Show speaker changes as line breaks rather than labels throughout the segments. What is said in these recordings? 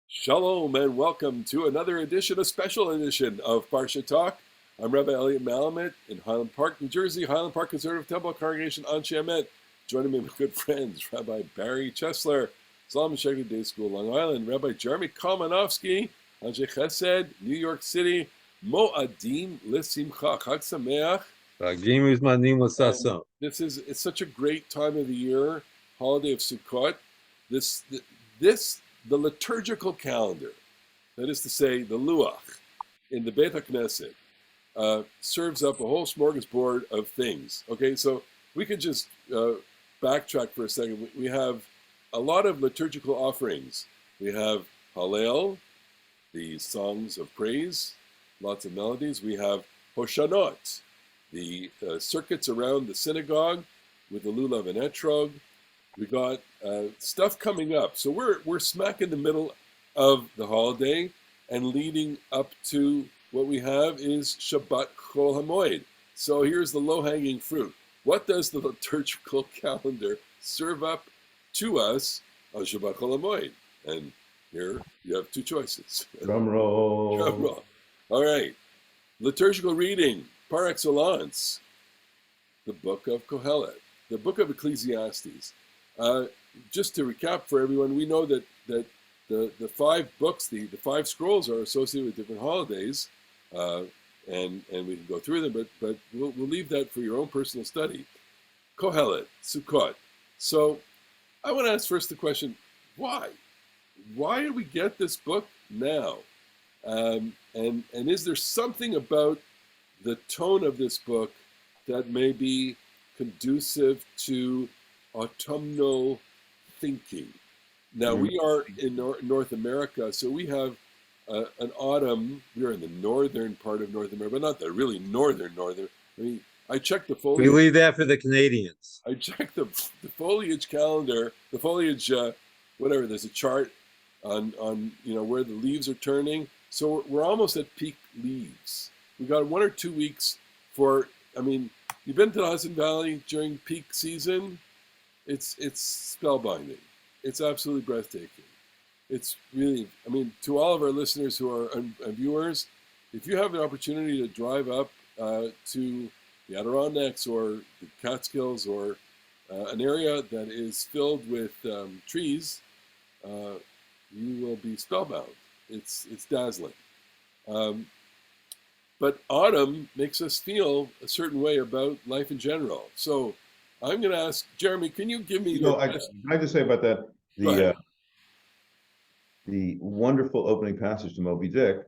Shalom and welcome to another edition, a special edition of Parsha Talk. I'm Rabbi Elliot Malamet in Highland Park, New Jersey, Highland Park Conservative Temple Congregation Anshe Emet. Joining me, my good friends, Rabbi Barry Chesler, Solomon Shegner Day School, Long Island, Rabbi Jeremy Kalmanovsky, Anshe Chesed, New York City, Mo'adim L'Simcha, Chag Sameach. And it's such a great time of the year, holiday of Sukkot. This, this, the liturgical calendar, that is to say, the Luach, in the Beit HaKnesset, serves up a whole smorgasbord of things. Okay, so we could just backtrack for a second. We have a lot of liturgical offerings. We have Hallel, the songs of praise, lots of melodies. We have Hoshanot, the circuits around the synagogue with the lulav and etrog. We got stuff coming up. So we're smack in the middle of the holiday, and leading up to what we have is Shabbat Chol Hamoed. So here's the low-hanging fruit. What does the liturgical calendar serve up to us on Shabbat Chol Hamoed? And here you have two choices.
Drum roll.
Drum roll. All right. Liturgical reading, par excellence, the book of Kohelet, the book of Ecclesiastes. Just to recap for everyone, we know that the five books, the five scrolls are associated with different holidays, and we can go through them, but we'll leave that for your own personal study. Kohelet, Sukkot. So I want to ask first the question, why? Why did we get this book now? And is there something about the tone of this book that may be conducive to autumnal thinking? Now, we are in North America, so we have an autumn. We are in the northern part of North America, but not the really northern. I mean, I checked the foliage.
We leave that for the Canadians.
I checked the foliage calendar, the foliage, whatever. There's a chart on where the leaves are turning. So we're almost at peak leaves. We got 1 or 2 weeks for. I mean, you've been to the Hudson Valley during peak season. It's spellbinding. It's absolutely breathtaking. It's really, I mean, to all of our listeners who are and viewers, if you have the opportunity to drive up to the Adirondacks or the Catskills or an area that is filled with trees, you will be spellbound. It's dazzling. But autumn makes us feel a certain way about life in general. So I'm going to ask Jeremy, can you give me
Can I just say about that, the wonderful opening passage to Moby Dick,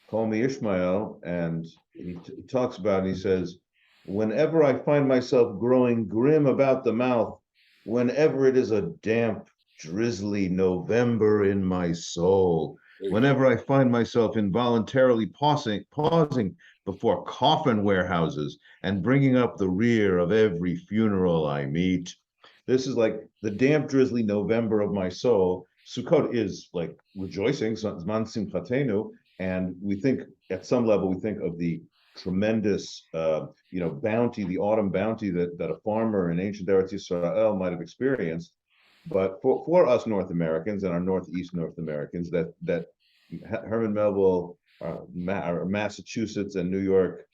Call Me Ishmael, and he talks about, and he says, whenever I find myself growing grim about the mouth, whenever it is a damp, drizzly November in my soul, whenever I find myself involuntarily pausing before coffin warehouses and bringing up the rear of every funeral I meet. This is like the damp, drizzly November of my soul. Sukkot is like rejoicing, Zman Simchatenu, and we think at some level we think of the tremendous, bounty, the autumn bounty that a farmer in ancient Eretz Yisrael might have experienced. But for us North Americans and our Northeast North Americans, that Herman Melville, Massachusetts and New York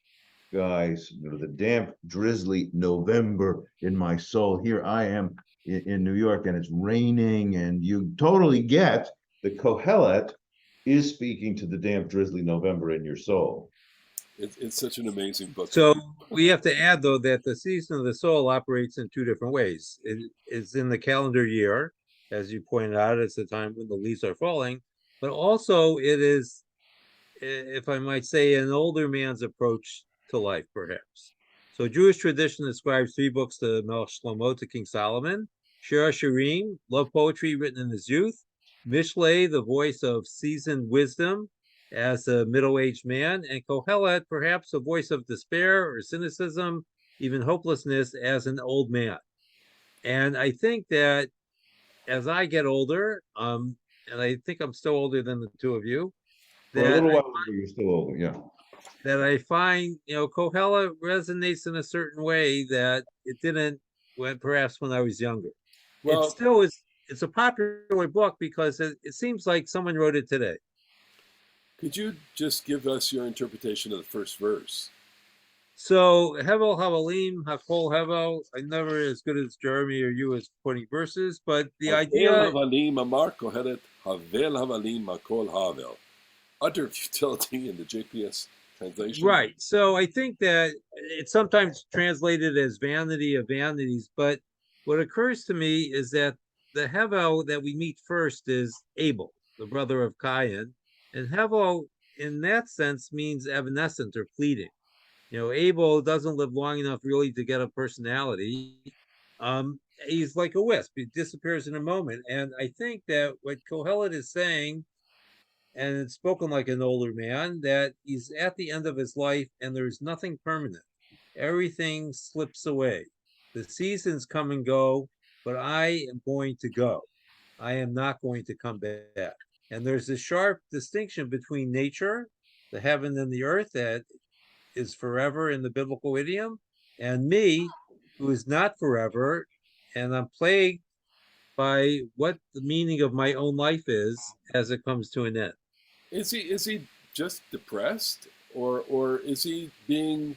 guys, the damp, drizzly November in my soul. Here I am in New York, and it's raining, and you totally get the Kohelet is speaking to the damp, drizzly November in your soul.
It's such an amazing book.
So we have to add, though, that the season of the soul operates in two different ways. It is in the calendar year, as you pointed out, it's the time when the leaves are falling, but also it is, if I might say, an older man's approach to life, perhaps. So Jewish tradition ascribes 3 books to Melech Shlomo, to King Solomon: Shir HaShirim, love poetry written in his youth; Mishlei, the voice of seasoned wisdom as a middle-aged man; and Kohelet, perhaps a voice of despair or cynicism, even hopelessness, as an old man. And I think that as I get older, and I think I'm still older than the two of you,
for a little while you're still older, yeah.
That I find, Kohelet resonates in a certain way that it didn't when I was younger. Well, it's a popular book because it seems like someone wrote it today.
Could you just give us your interpretation of the first verse?
So Hevel Havalim Hakol Hevel. I'm never as good as Jeremy or you as putting verses, but the
Havel
idea,
havalim amar koheret, havel havalim makol havel. Utter futility in the JPS translation.
right? So I think that it's sometimes translated as vanity of vanities, but what occurs to me is that the Hevel that we meet first is Abel, the brother of Cain, and Hevel in that sense means evanescent or fleeting. Abel doesn't live long enough really to get a personality. He's like a wisp; he disappears in a moment. And I think that what Kohelet is saying, and it's spoken like an older man, that he's at the end of his life and there's nothing permanent. Everything slips away. The seasons come and go, but I am going to go. I am not going to come back. And there's a sharp distinction between nature, the heaven and the earth, that is forever in the biblical idiom, and me, who is not forever, and I'm plagued by what the meaning of my own life is as it comes to an end.
Is he just depressed, or is he being,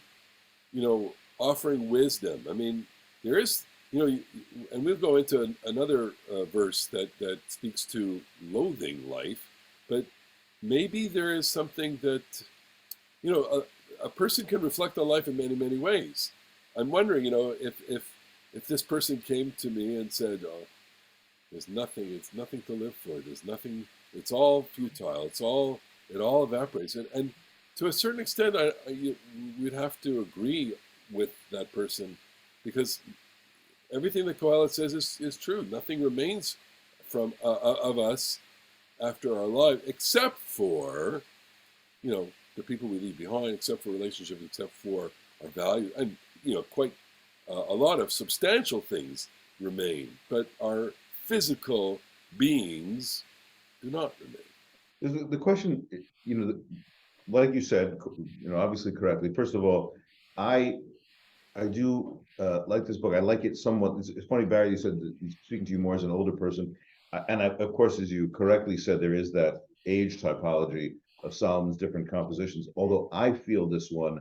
offering wisdom? I mean, there is, and we'll go into another verse that speaks to loathing life, but maybe there is something that, a person can reflect on life in many, many ways. I'm wondering, if this person came to me and said, "Oh, it's nothing to live for. There's nothing. It's all futile. It all evaporates." And to a certain extent, we'd have to agree with that person, because everything that Kohelet says is true. Nothing remains from of us after our life, except for, the people we leave behind, except for relationships, except for our values, and quite a lot of substantial things remain, but our physical beings do not remain.
The question, like you said, obviously correctly. First of all, I do like this book. I like it somewhat. It's funny, Barry, you said that he's speaking to you more as an older person. Of course, as you correctly said, there is that age typology of Solomon's different compositions. Although I feel this one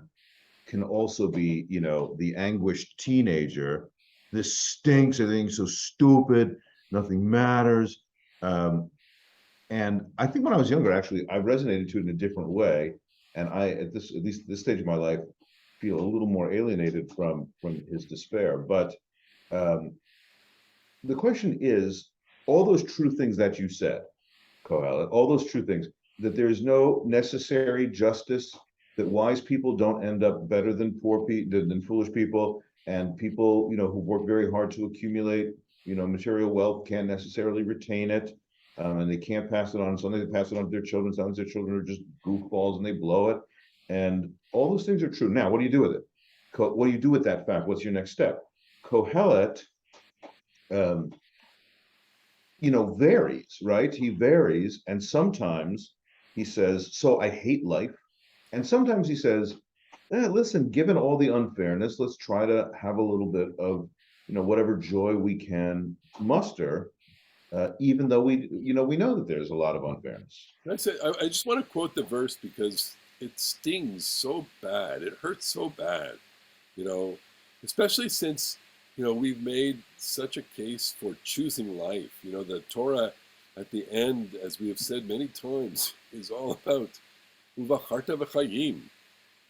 can also be, the anguished teenager. This stinks. Everything's so stupid. Nothing matters. And I think when I was younger, actually, I resonated to it in a different way. And at least this stage of my life, feel a little more alienated from his despair. But the question is, all those true things that you said, Kohelet, all those true things, that there is no necessary justice, that wise people don't end up better than than foolish people, and people, who work very hard to accumulate, material wealth can't necessarily retain it, and they can't pass it on. Sometimes they pass it on to their children. Sometimes their children are just goofballs and they blow it. And all those things are true. Now, what do you do with it? What do you do with that fact? What's your next step? Kohelet, varies, right? He varies, and sometimes he says, "So I hate life," and sometimes he says, "Listen, given all the unfairness, let's try to have a little bit of, whatever joy we can muster, even though we know that there's a lot of unfairness."
I just want to quote the verse because it stings so bad. It hurts so bad, especially since, we've made such a case for choosing life. The Torah at the end, as we have said many times, is all about uvacharta v'chayim.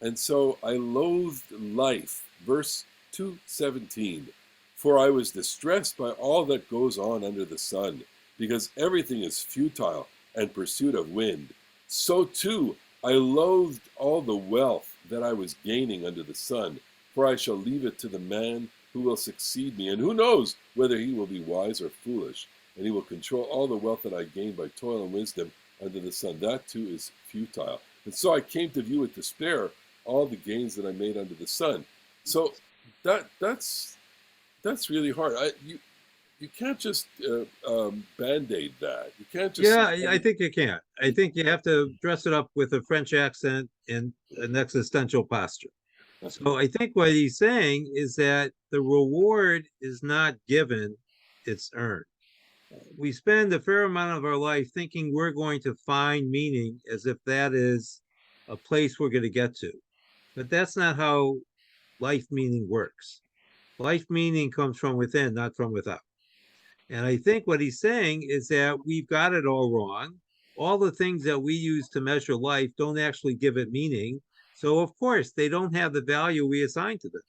And so I loathed life. Verse 2:17. For I was distressed by all that goes on under the sun, because everything is futile and pursuit of wind. So too I loathed all the wealth that I was gaining under the sun, for I shall leave it to the man who will succeed me, and who knows whether he will be wise or foolish, and he will control all the wealth that I gained by toil and wisdom under the sun. That too is futile. And so I came to view with despair all the gains that I made under the sun. So that's really hard. You can't just band-aid that. You can't just.
Yeah, I think you can't. I think you have to dress it up with a French accent and an existential posture. So I think what he's saying is that the reward is not given, it's earned. we spend a fair amount of our life thinking we're going to find meaning as if that is a place we're going to get to. But that's not how life meaning works. Life meaning comes from within, not from without. And I think what he's saying is that we've got it all wrong. All the things that we use to measure life don't actually give it meaning. So, of course, they don't have the value we assign to them.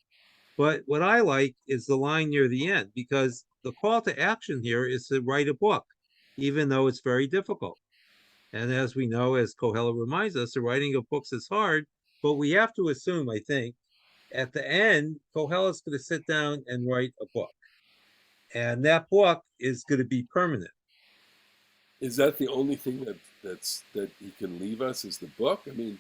But what I like is the line near the end, because the call to action here is to write a book, even though it's very difficult. And as we know, as Kohelet reminds us, the writing of books is hard, but we have to assume, I think, at the end, Kohelet's going to sit down and write a book. And that book is going to be permanent.
Is that the only thing that he can leave us? Is the book? I mean,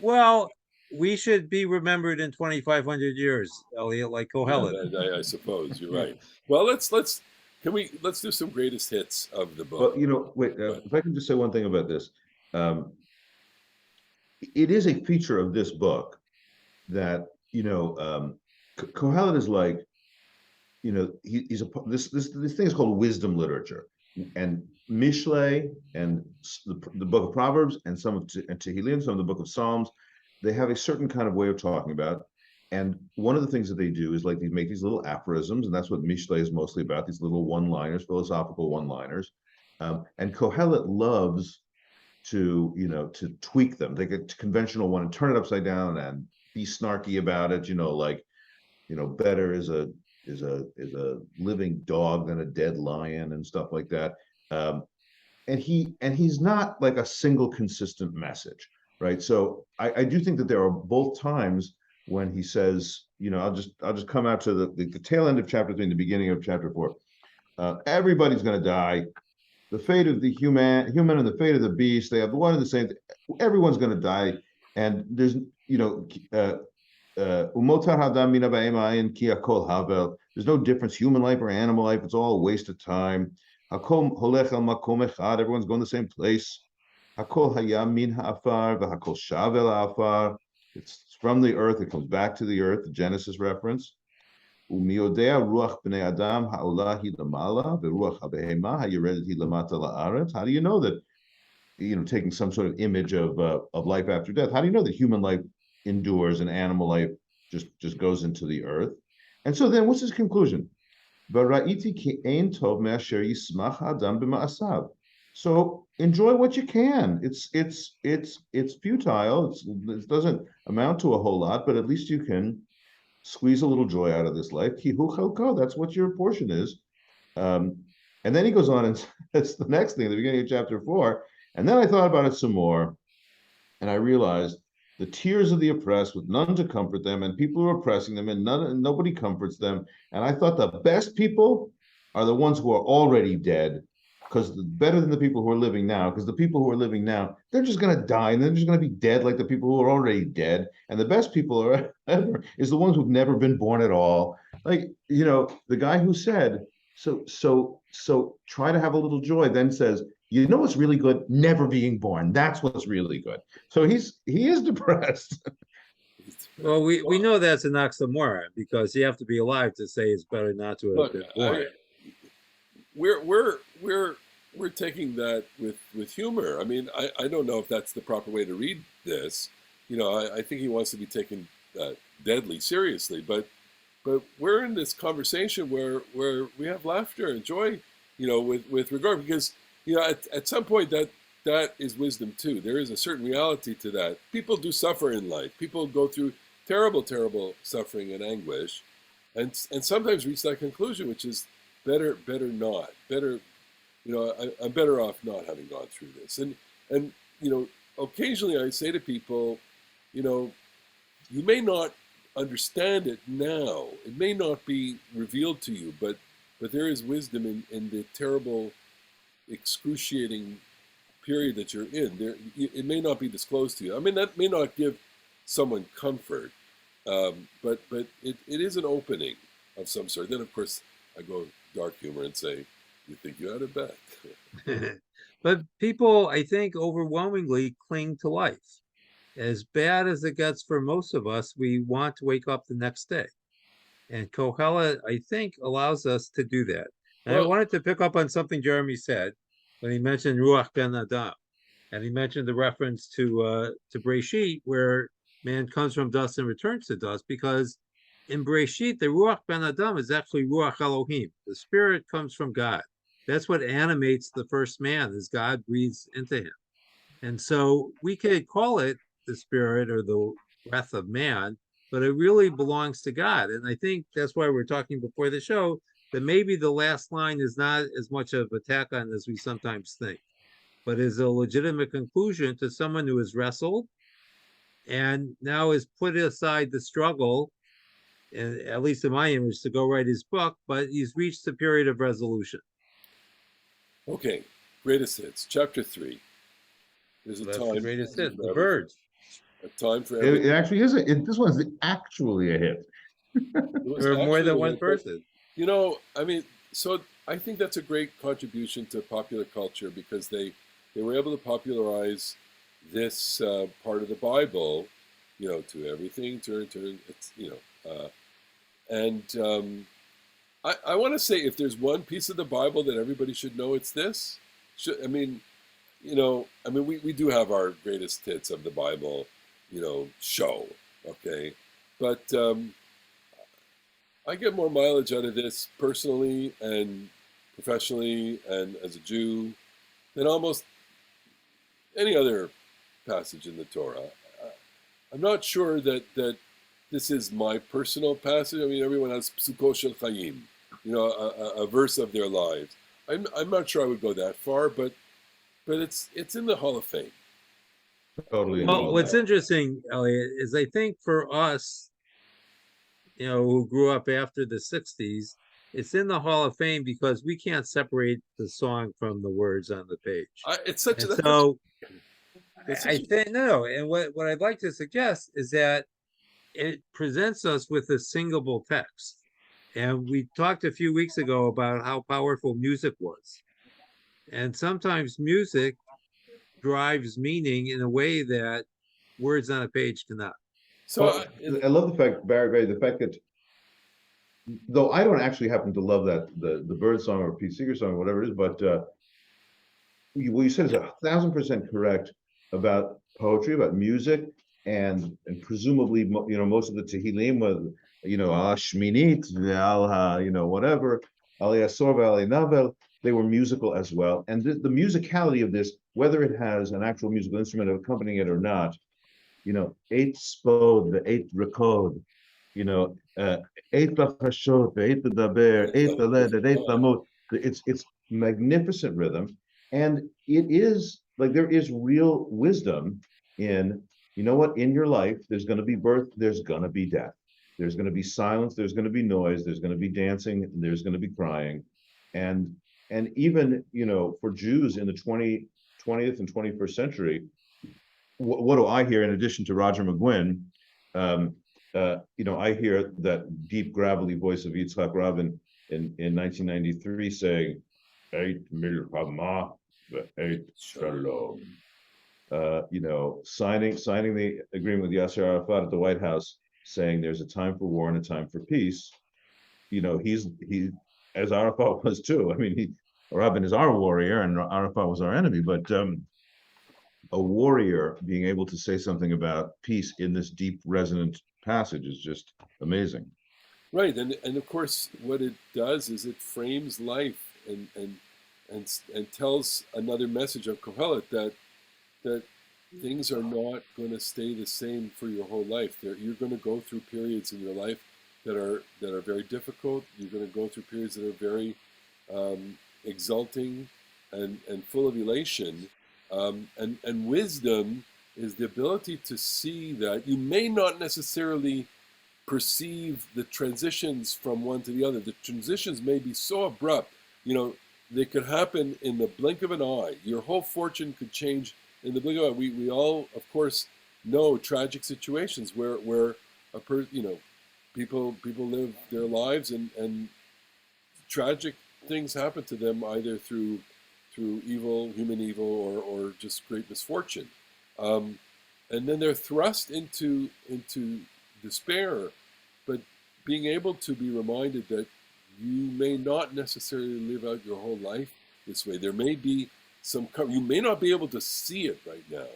Well, we should be remembered in 2,500 years, Elliot, like Kohelet.
I suppose you're right. Well, let's do some greatest hits of the book.
Well, wait, if I can just say one thing about this. It is a feature of this book that, Kohelet is like, he's this thing is called wisdom literature, and Mishle and the book of Proverbs and some of Tehillim, some of the book of Psalms, they have a certain kind of way of talking about. And one of the things that they do is like they make these little aphorisms, and that's what Mishle is mostly about, these little one-liners, philosophical one-liners. And Kohelet loves to tweak them. They get conventional one and turn it upside down and be snarky about it. Better is a living dog than a dead lion and stuff like that. And he's not like a single consistent message, right? So I do think that there are both times when he says, I'll just come out to the tail end of chapter 3 and the beginning of chapter 4. Everybody's going to die. The fate of the human and the fate of the beast, they have one and the same. Everyone's going to die, and there's there's no difference, human life or animal life. It's all a waste of time. Everyone's going the same place. It's from the earth. It comes back to the earth. The Genesis reference. How do you know that, taking some sort of image of life after death, how do you know that human life endures and animal life just goes into the earth? And so then what's his conclusion? So enjoy what you can. It's futile. It doesn't amount to a whole lot, but at least you can squeeze a little joy out of this life. That's what your portion is. And then he goes on and says the next thing at the beginning of chapter 4. And then I thought about it some more, and I realized the tears of the oppressed with none to comfort them, and people who are oppressing them, and nobody comforts them. And I thought the best people are the ones who are already dead, because better than the people who are living now, because the people who are living now, they're just going to die, and they're just going to be dead like the people who are already dead. And the best people are ever is the ones who've never been born at all. Like, the guy who said, so try to have a little joy, then says, what's really good? Never being born. That's what's really good. So he is depressed.
Well, we know that's an oxymoron, because you have to be alive to say it's better not to have been born.
We're taking that with humor. I mean, I don't know if that's the proper way to read this. I think he wants to be taken deadly seriously, but we're in this conversation where we have laughter and joy, with regard, because at some point that is wisdom too. There is a certain reality to that. People do suffer in life. People go through terrible suffering and anguish, and sometimes reach that conclusion, which is better not. I'm better off not having gone through this. And occasionally I say to people, you may not understand it now. It may not be revealed to you, but there is wisdom in the terrible, excruciating period that you're in. It may not be disclosed to you. I mean, that may not give someone comfort, but it is an opening of some sort. Then, of course, I go dark humor and say, you think you had it bad.
But people, I think, overwhelmingly cling to life. As bad as it gets for most of us, we want to wake up the next day. And Kohelet, I think, allows us to do that. And I
Well,
wanted to pick up on something Jeremy said when he mentioned Ruach Ben Adam, and he mentioned the reference to Breshit, where man comes from dust and returns to dust, because in Breshit, the Ruach Ben Adam is actually Ruach Elohim. The spirit comes from God. That's what animates the first man, as God breathes into him. And so we could call it the spirit or the breath of man, but it really belongs to God. And I think that's why we're talking before the show that maybe the last line is not as much of an attack on as we sometimes think, but is a legitimate conclusion to someone who has wrestled and now has put aside the struggle, and at least in my image, to go write his book, but he's reached the period of resolution.
okay. Greatest hits, chapter 3. There's a
That's the
time
greatest hit,
for
the
everything.
birds.
A time for
It
everything.
actually is. This one's actually a hit.
It was
There are more
actually
than
a
one
hit, but
person.
I mean, so I think that's a great contribution to popular culture because they were able to popularize this part of the Bible, to everything, turn. It's and I want to say if there's one piece of the Bible that everybody should know, it's this. I mean, we do have our greatest hits of the Bible, show, okay, but I get more mileage out of this personally and professionally and as a Jew than almost any other passage in the Torah. I'm not sure that this is my personal passage. I mean, everyone has Sukkot shel Chaim, a verse of their lives. I'm not sure I would go that far, but it's in the Hall of Fame.
Totally
Well,
involved.
what's interesting, Elliot, is I think for us, who grew up after the 60s, it's in the Hall of Fame because we can't separate the song from the words on the page.
It's such
And
a that's
so
such
I think, no, and what I'd like to suggest is that it presents us with a singable text. And we talked a few weeks ago about how powerful music was. And sometimes music drives meaning in a way that words on a page cannot.
so.
Well, I love the fact, Barry, the fact that though I don't actually happen to love that the bird song or Pete Seeger song or whatever it is, but what you said is 1,000% correct about poetry, about music, and presumably most of the Tehillim with Shminit, whatever, Ali Asor, Ali Navel, they were musical as well. And the musicality of this, whether it has an actual musical instrument accompanying it or not, eight spod, the eight record, eight lachashot, eight daber, eight led, eight lamot. It's magnificent rhythm, and it is like there is real wisdom in what in your life there's going to be birth, there's going to be death, there's going to be silence, there's going to be noise, there's going to be dancing, there's going to be crying, and even for Jews in the 20th and 21st century, what do I hear in addition to Roger McGuinn? I hear that deep, gravelly voice of Yitzhak Rabin in 1993 saying, "Eight milchama, eight shalom." Signing the agreement with Yasser Arafat at the White House, saying there's a time for war and a time for peace. He as Arafat was too. I mean, Rabin is our warrior and Arafat was our enemy, but a warrior being able to say something about peace in this deep resonant passage is just amazing.
Right, and of course, what it does is it frames life and tells another message of Kohelet that things are not going to stay the same for your whole life. You're going to go through periods in your life that are very difficult. You're going to go through periods that are very exulting and full of elation. And wisdom is the ability to see that you may not necessarily perceive the transitions from one to the other. The transitions may be so abrupt, they could happen in the blink of an eye. Your whole fortune could change in the blink of an eye. We all, of course, know tragic situations where people live their lives and tragic things happen to them either through human evil, or just great misfortune, and then they're thrust into despair. But being able to be reminded that you may not necessarily live out your whole life this way. There may be you may not be able to see it right now,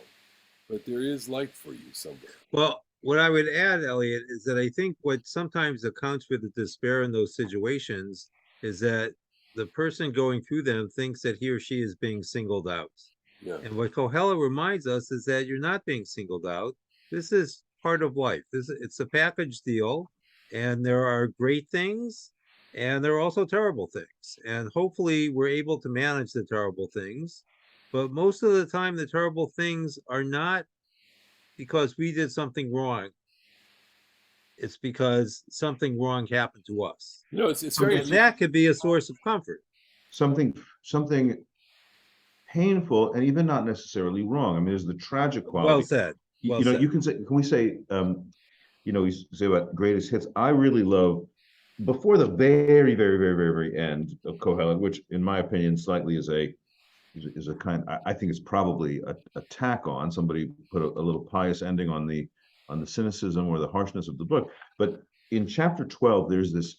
but there is light for you somewhere.
Well, what I would add, Elliot, is that I think what sometimes accounts for the despair in those situations is that the person going through them thinks that he or she is being singled out.
Yeah.
And what Kohelet reminds us is that you're not being singled out. This is part of life. It's a package deal, and there are great things, and there are also terrible things. And hopefully, we're able to manage the terrible things. But most of the time, the terrible things are not because we did something wrong. It's because something wrong happened to us.
It's very
And that could be a source of comfort.
Something painful and even not necessarily wrong. I mean, there's the tragic quality.
Well said.
You know, you can say, can we say, you say about greatest hits. I really love before the very, very, very, very, very end of Kohelet, which in my opinion slightly is a kind. I think it's probably a tack on. Somebody put a little pious ending on the cynicism or the harshness of the book. But in chapter 12, there's this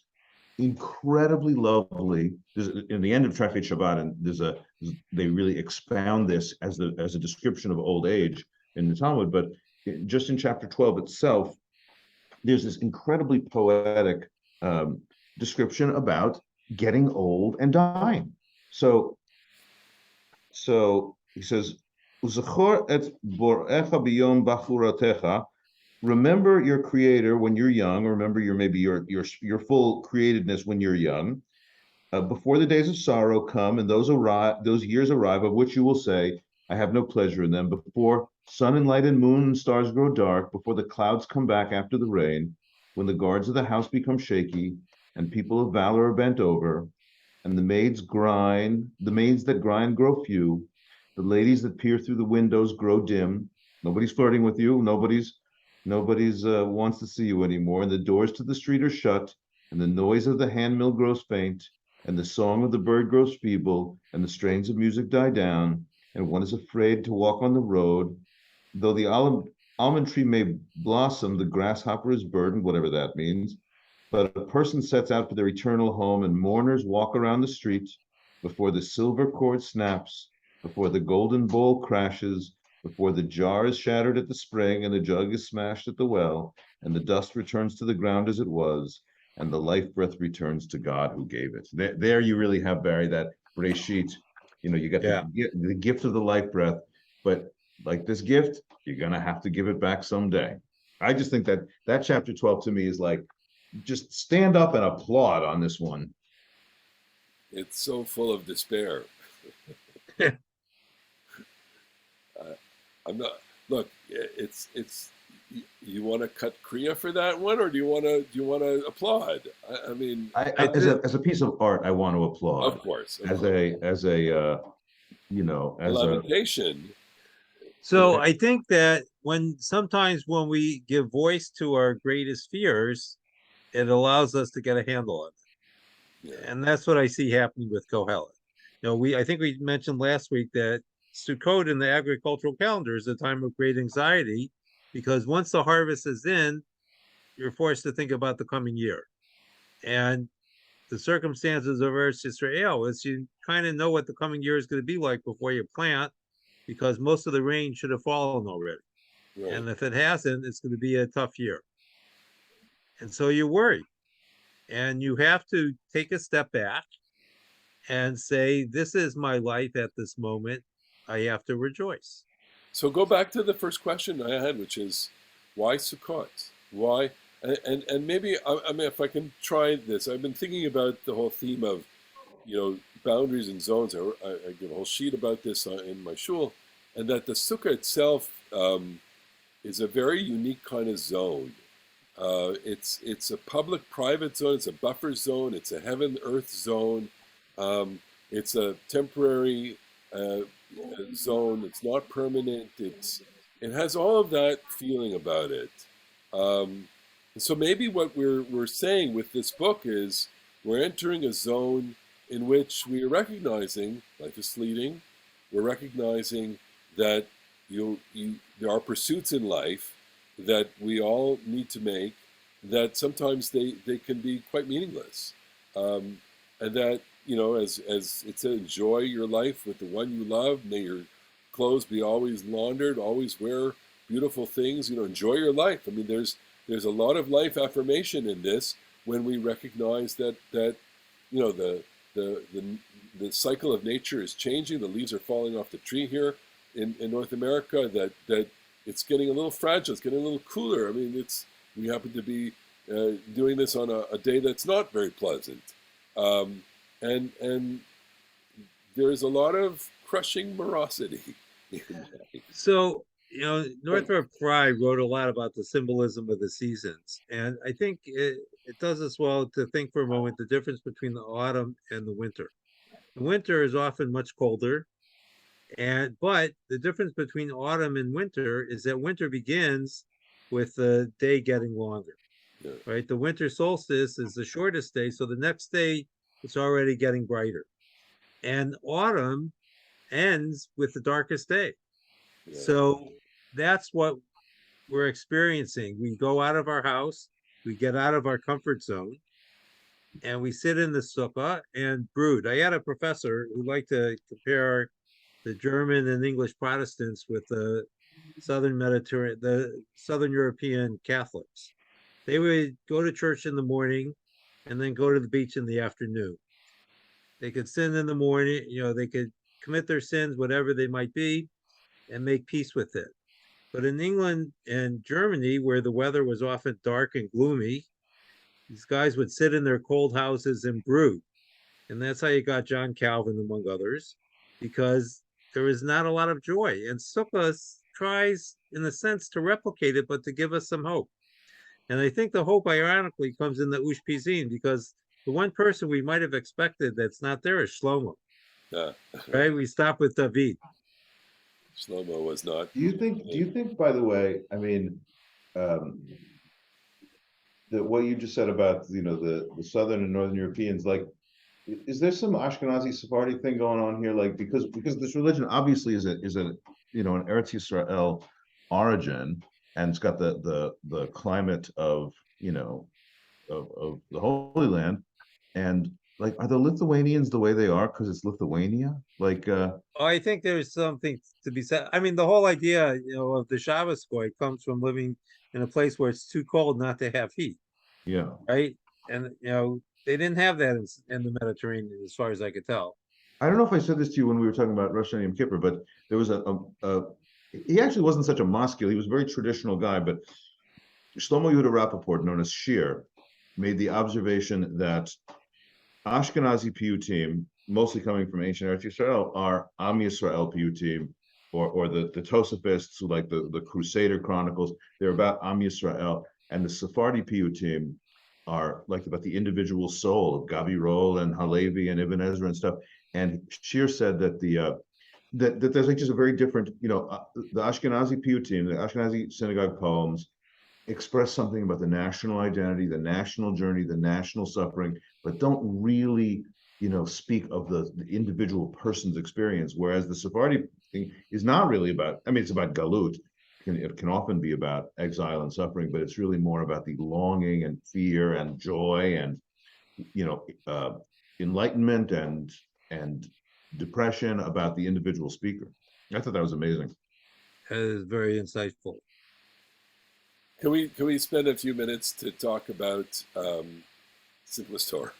incredibly lovely. In the end of Tractate Shabbat, and they really expound this as a description of old age in the Talmud. But just in chapter 12 itself, there's this incredibly poetic description about getting old and dying. So he says, "Uzachor et borecha biyom bachuratecha." Remember your creator when you're young, or remember your full createdness when you're young, before the days of sorrow come and those years arrive of which you will say, I have no pleasure in them, before sun and light and moon and stars grow dark, before the clouds come back after the rain, when the guards of the house become shaky and people of valor are bent over, and the maids that grind grow few, the ladies that peer through the windows grow dim. Nobody's flirting with you. Nobody's wants to see you anymore, and the doors to the street are shut, and the noise of the handmill grows faint, and the song of the bird grows feeble, and the strains of music die down, and one is afraid to walk on the road. Though the almond tree may blossom, the grasshopper is burdened, whatever that means. But a person sets out for their eternal home, and mourners walk around the street before the silver cord snaps, before the golden bowl crashes, before the jar is shattered at the spring and the jug is smashed at the well, and the dust returns to the ground as it was, and the life breath returns to God who gave it. There you really have, Barry, that Breshit. You get the gift of the life breath, but like this gift, you're going to have to give it back someday. I just think that chapter 12 to me is like, just stand up and applaud on this one.
It's so full of despair. I'm not. Look, it's. You want to cut Kriya for that one, or do you want to applaud? I mean,
as a piece of art, I want to applaud.
Of course.
As a
lamentation.
So I think that sometimes when we give voice to our greatest fears, it allows us to get a handle on it. Yeah. And that's what I see happening with Kohelet. I think we mentioned last week that Sukkot in the agricultural calendar is a time of great anxiety, because once the harvest is in, you're forced to think about the coming year. And the circumstances of Eretz Yisrael is you kind of know what the coming year is going to be like before you plant, because most of the rain should have fallen already. Right. And if it hasn't, it's going to be a tough year. And so you worry. And you have to take a step back and say, this is my life at this moment. I have to rejoice.
So go back to the first question I had, which is, why Sukkot? Why? And maybe, I mean, if I can try this, I've been thinking about the whole theme of, boundaries and zones. I give a whole sheet about this in my shul, and that the Sukkah itself is a very unique kind of zone. It's a public-private zone. It's a buffer zone. It's a heaven-earth zone. It's a temporary zone. It's not permanent. It has all of that feeling about it. So maybe what we're saying with this book is we're entering a zone in which we are recognizing life is fleeting. We're recognizing that there are pursuits in life that we all need to make, that sometimes they can be quite meaningless. And that, as it said, enjoy your life with the one you love. May your clothes be always laundered. Always wear beautiful things. Enjoy your life. I mean, there's a lot of life affirmation in this when we recognize that the cycle of nature is changing. The leaves are falling off the tree here in North America. That it's getting a little fragile. It's getting a little cooler. I mean, we happen to be doing this on a day that's not very pleasant, and there is a lot of crushing morosity.
So, Northrop Frye wrote a lot about the symbolism of the seasons. And I think it does us well to think for a moment the difference between the autumn and the winter. The winter is often much colder. But the difference between autumn and winter is that winter begins with the day getting longer,
Yeah,
right? The winter solstice is the shortest day. So the next day it's already getting brighter. And autumn ends with the darkest day.
yeah,
So that's what we're experiencing. We go out of our house, we get out of our comfort zone, and we sit in the sukkah and brood. I had a professor who liked to compare the German and English Protestants with the Southern European Catholics. They would go to church in the morning and then go to the beach in the afternoon. They could sin in the morning, they could commit their sins, whatever they might be, and make peace with it. But in England and Germany, where the weather was often dark and gloomy, these guys would sit in their cold houses and brood. And that's how you got John Calvin, among others, because there is not a lot of joy. And Sukkot tries, in a sense, to replicate it, but to give us some hope. And I think the hope, ironically, comes in the Ushpizin, because the one person we might have expected that's not there is Shlomo,
yeah.
right? We stop with David.
Shlomo was not.
Do you think, by the way, I mean, um, that what you just said about, the Southern and Northern Europeans, like, is there some Ashkenazi Sephardi thing going on here? Like, because this religion obviously is a an Eretz Yisrael origin, and it's got the climate of of the Holy Land, and like, are the Lithuanians the way they are because it's Lithuania? Like,
Oh, I think there's something to be said. I mean, the whole idea, of the Shabbos goy comes from living in a place where it's too cold not to have heat,
yeah,
right? And they didn't have that in the Mediterranean, as far as I could tell.
I don't know if I said this to you when we were talking about Rosh Hashanah Yom Kippur, but there was he actually wasn't such a maskil. He was a very traditional guy, but Shlomo Yehuda Rappaport, known as Shir, made the observation that Ashkenazi piyutim, mostly coming from ancient Eretz Yisrael, are Am Yisrael piyutim, or the Tosafists, who like the Crusader Chronicles. They're about Am Yisrael, and the Sephardi piyutim are like about the individual soul of Gavi Rol and Halevi and Ibn Ezra and stuff. And Shir said that that there's like just a very different, the Ashkenazi piyutim, the Ashkenazi synagogue poems express something about the national identity, the national journey, the national suffering, but don't really, speak of the individual person's experience. Whereas the Sephardi thing is not really about, I mean, it's about galut. It can often be about exile and suffering, but it's really more about the longing and fear and joy and, you know, uh, enlightenment and depression about the individual speaker. I thought that was amazing.
That is very insightful.
Can we spend a few minutes to talk about Simplest Torah?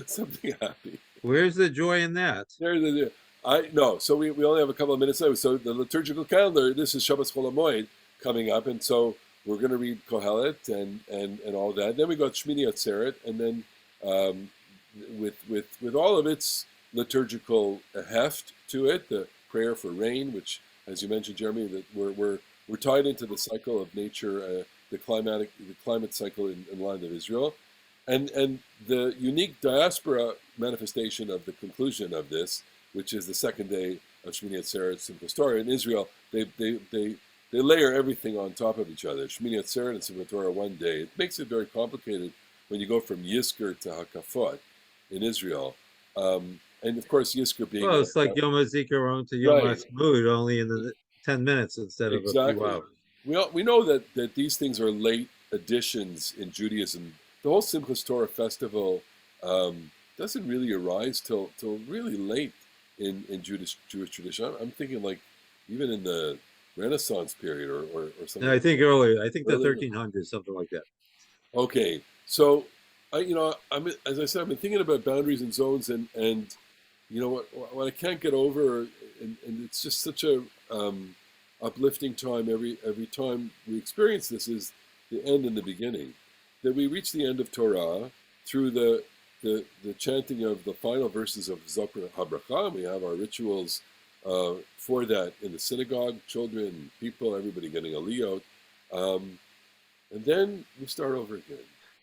Something happy.
Where's the joy in that?
There. I no. So we only have a couple of minutes left. So the liturgical calendar. This is Shabbos Chol Hamoed coming up, and so we're going to read Kohelet and all that. Then we got Shmini Atzeret, and then with all of its liturgical heft to it, the prayer for rain, which, as you mentioned, Jeremy, that we're tied into the cycle of nature, the climate cycle in the land of Israel, and the unique diaspora manifestation of the conclusion of this, which is the second day of Shmini Atzeret, Simchas Torah in Israel. They layer everything on top of each other. Shmini Atzeret and Simchas Torah one day. It makes it very complicated when you go from Yizkor to Hakafot in Israel. And of course, Yizkor being...
Well, it's like Yom HaZikaron to Yom
Right.
HaShmud, only in the 10 minutes instead of a few
Exactly.
hours.
We know that these things are late additions in Judaism. The whole Simchas Torah festival doesn't really arise till really late in Jewish tradition. I'm thinking like even in the Renaissance period or
No,
something
I
like
think earlier. I think the
earlier.
1300s, something like that.
Okay, so I'm as I said, I've been thinking about boundaries and zones, and what I can't get over, and it's just such a uplifting time every time we experience this is the end and the beginning. That we reach the end of Torah through the chanting of the final verses of Zokra Habracha. We have our rituals for that in the synagogue, children, people, everybody getting a liot. And then we start over again.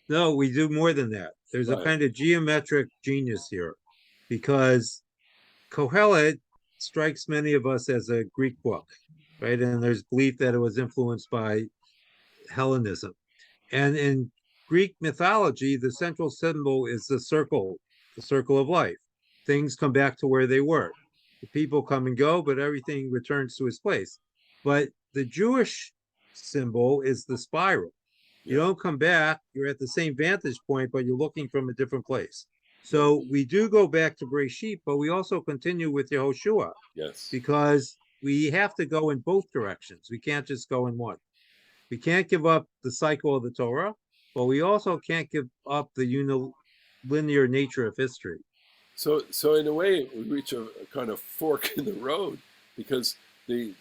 No, we do more than that. There's a
Right.
kind of geometric genius here because Kohelet strikes many of us as a Greek book, right? And there's belief that it was influenced by Hellenism. And in Greek mythology, the central symbol is the circle of life. Things come back to where they were. The people come and go, but everything returns to its place. But the Jewish symbol is the spiral. You
Yeah.
don't come back, you're at the same vantage point, but you're looking from a different place.
Yeah.
So we do go back to Breshit, but we also continue with Yehoshua
Yes.
because we have to go in both directions. We can't just go in one. We can't give up the cycle of the Torah, but we also can't give up the linear nature of history.
So in a way, we reach a kind of fork in the road because the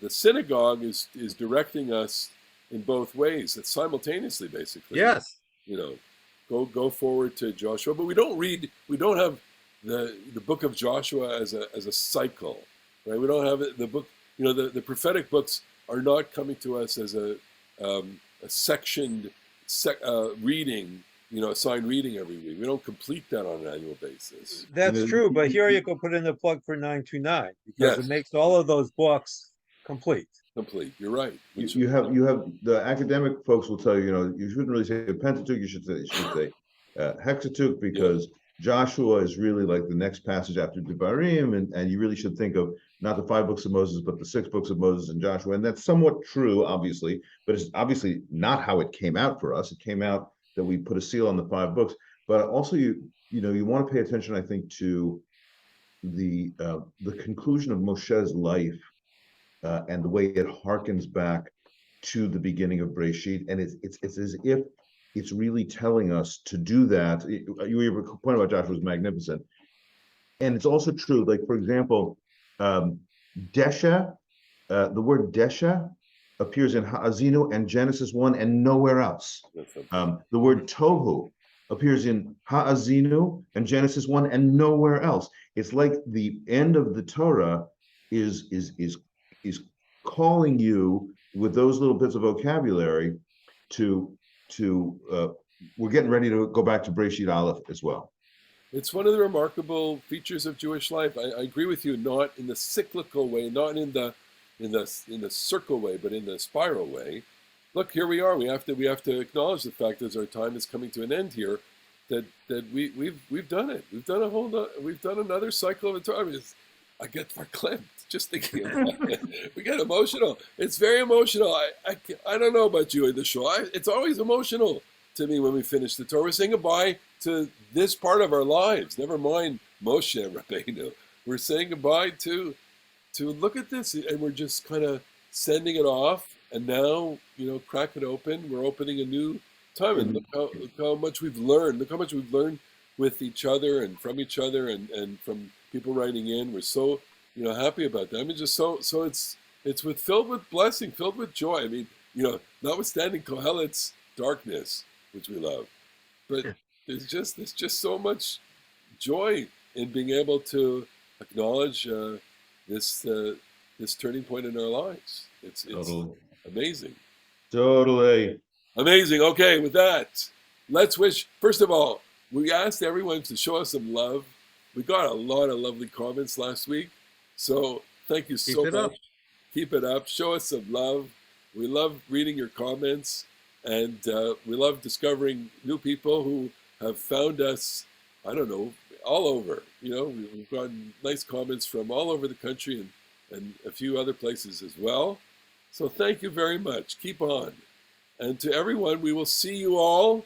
synagogue is directing us in both ways. It's simultaneously, basically.
Yes,
You know, go forward to Joshua, but we don't have the book of Joshua as a cycle, right? We don't have the book. The prophetic books are not coming to us as a sectioned reading, assigned reading every week. We don't complete that on an annual basis.
that's true. But here you
You
can put in the plug for 929 because it
Yes,
makes all of those books complete.
complete. You're right. Which
you have the academic folks will tell you, you shouldn't really say Pentateuch, you should say Hexateuch,
yeah,
because Joshua is really like the next passage after Devarim, and you really should think of not the 5 books of Moses, but the 6 books of Moses and Joshua. And that's somewhat true, obviously, but it's obviously not how it came out for us. It came out that we put a seal on the 5 books. But also you want to pay attention, I think, to the conclusion of Moshe's life, and the way it harkens back to the beginning of Breshit, and it's as if it's really telling us to do that. Your point about Joshua was magnificent, and it's also true. Like, for example, Desha, the word Desha appears in Ha'azinu and Genesis 1 and nowhere else.
that's something.
The word Tohu appears in Ha'azinu and Genesis 1 and nowhere else. It's like the end of the Torah is calling you with those little bits of vocabulary to we're getting ready to go back to Breshit Aleph as well.
It's one of the remarkable features of Jewish life. I agree with you, not in the cyclical way, not in the circle way, but in the spiral way. Look, here we are. We have to acknowledge the fact that as our time is coming to an end here, that we've done it. We've done another cycle of time. I get verklempt just thinking about it. We get emotional. It's very emotional. I don't know about you in the show. It's always emotional to me when we finish the Torah. We're saying goodbye to this part of our lives. Never mind Moshe Rabbeinu. We're saying goodbye to look at this, and we're just kind of sending it off. And now, crack it open. We're opening a new time, and look how much we've learned. Look how much we've learned with each other and from each other, and from people writing in. We're so happy about that. I mean, just so it's filled with blessing, filled with joy. I mean, notwithstanding Kohelet's darkness, which we love, but there's just so much joy in being able to acknowledge this turning point in our lives. It's
Totally.
amazing.
Totally.
Amazing. Okay, with that, let's wish, first of all, we asked everyone to show us some love. We got a lot of lovely comments last week. So thank you so much.
Up.
Keep it up. Show us some love. We love reading your comments, and we love discovering new people who have found us, I don't know, all over. We've gotten nice comments from all over the country and a few other places as well. So thank you very much. Keep on. And to everyone, we will see you all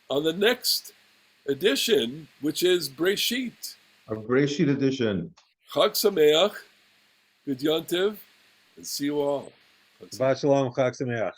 on the next edition, which is Breshit.
A Breshit edition.
Chag Sameach, Good Yontiv, and see you all.
Shabbat Shalom, Chag Sameach.